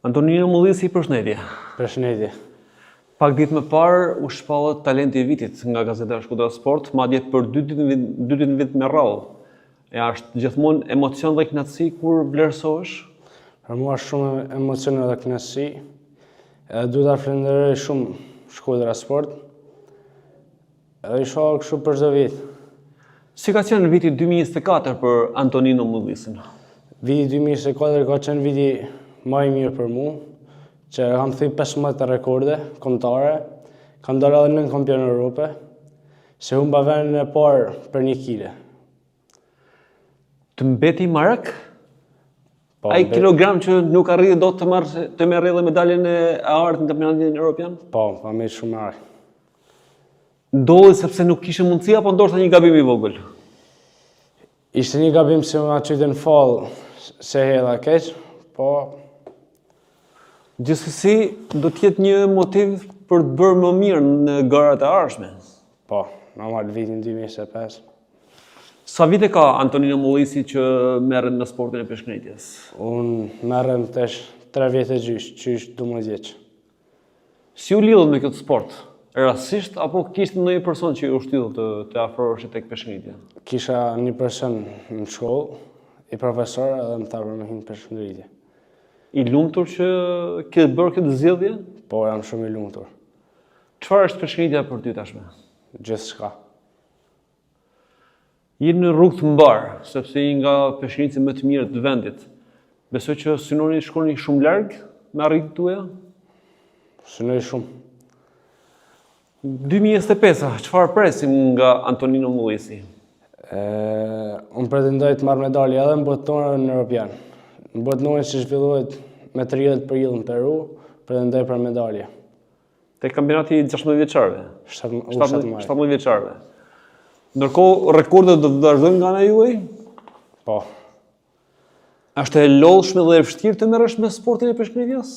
Antonino Mullisi, përshëndetje. Përshëndetje. Pak ditë më parë u shpallët talenti i vitit nga Gazeta Shkodra Sport, madje për dy ditë në vit me radhë. Është gjithmonë emocion dhe kënaqësi kur vlerësohesh? Për mua është shumë emocion dhe kënaqësi. Edhe duhet ta falenderoj shumë Shkodra Sport. Edhe inshallah kështu për çdo vit. Si ka qenë viti 2024 për Antonino Mullisin? Viti 2024 ka qenë viti më i mirë për mua, që kam thënë 15 rekorde kombëtare, kam dalë edhe 9 kampion Evrope, se humba vendin e parë për 1 kile. Të mbeti Marak? Ai kilogram që nuk arriti dot të merrë edhe medaljen e artë në kampionatin evropian? Po, me shumë Marak. Ndodhi sepse nuk kishe mundësi apo ndoshta një gabim i vogël? Ishte një gabim se ma qyte në falë se hedha keq, po... Gjithsesi, do t'jetë një motiv për të bërë më mirë në garat e ardhshme? Po, normal vitin 2025. Sa vite ka Antonino Mullisi që merret në sportin e peshkëngritjes? Unë merrem tash 3 vjet e gjysh 12 vjeç. Si u lidhët me këtë sport? Rastësisht apo kishte ndonjë person që ju shtyllë të afrohesh tek peshkëngritja? Kisha një person në shkollë, i profesor, edhe më tha për me hinë peshkëngritje. I lumtur që ke bërë këtë zgjedhje? Po, jam shumë i lumtur. Çfarë është peshkëngritja për ty tashme? Gjithçka. Je në rrugë të mbar, sepse je nga peshkëngritësit më të mirë të vendit. Besoj që synoni shkoni shumë larg me arritjet tuaja? Synoj shumë. 2025, çfarë presim nga Antonino Mullisi? Unë pretendoj të marrë medalje edhe në botënore në Europian. Në botënore që zhvillohet me 30 për në Peru, pretendoj për medalje. Te kampionati 16 vjeçarëve? 17 vjeçarëve. Ndërkohë, rekordet do të vazhdojnë nga ana juaj? Po. Është e lodhshme dhe e vështirë të merresh me sportin e peshkëngritjes?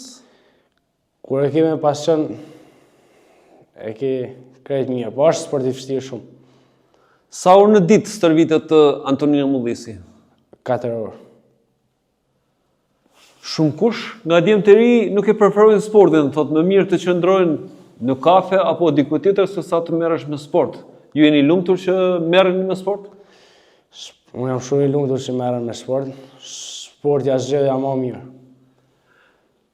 Kur e ke me pasion, e ke krejt mirë, po është sport i vështirë shumë. Sa orë në ditë stërvitet Antonino Mullisi? 4 orë. Shumë kush nga djemë të ri nuk e preferojnë sportin, thotë më mirë të qëndrojnë në kafe apo diku tjetër se sa të merresh me sport. Ju jeni lumtur që merreni me sport? Unë jam shumë i lumtur që merrem me sport. Sporti është gjëja më e mirë.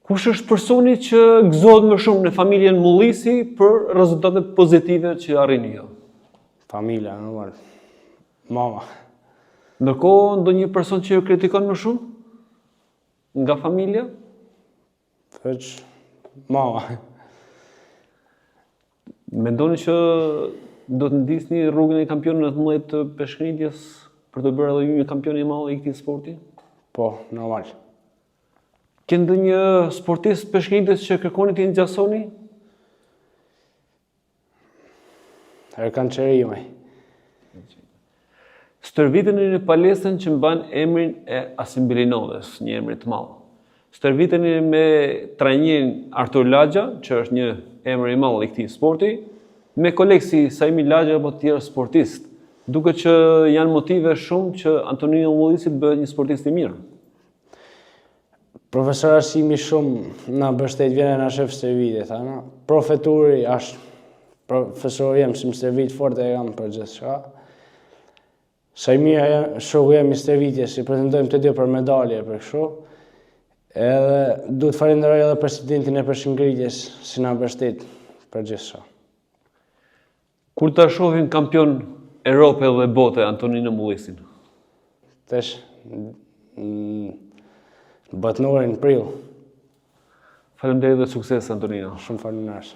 Kush është personi që gëzohet më shumë në familjen Mullisi për rezultatet pozitive që arrini ju? Familja, normal. Mama. Ndërkohë, ndonjë person që ju kritikon më shumë? Nga familja? Veç mama. Mendoni që do të ndisni rrugën e kampionit 19 të peshkëngritjes për të bërë edhe ju një kampion i madh i këtij sporti? Po, normal. Ke ndonjë sportist peshkëngritjes që kërkoni t'i ngjasoni? Erkan Çerimi. Stërviteni në palestën që mban emrin e Asim Bilinovës, një emër të madh. Stërviteni me trajnerin Artur Laxha, që është një emër i madh i këtij sporti, me kolegë Saimi Laxha apo të tjerë sportistë, duke që janë motive shumë që Antonino Mullisi të bëhet një sportist i mirë. Profesor Asimi shumë na mbështet vjen na shef stërvitje, thana. Profeturi është profesor jem si më stërvit fort e jam për gjithçka. Saimi shoku jem i stërvitjes, si pretendojmë të dy për medalje për kështu. Edhe duhet falenderoj edhe presidentin e peshkëngritjes si na mbështet për gjithçka. Kur ta shohim kampion Europe dhe bote Antonino Mullisin? Tash botënore në prill. Faleminderit dhe sukses Antonino. Shumë faleminderit.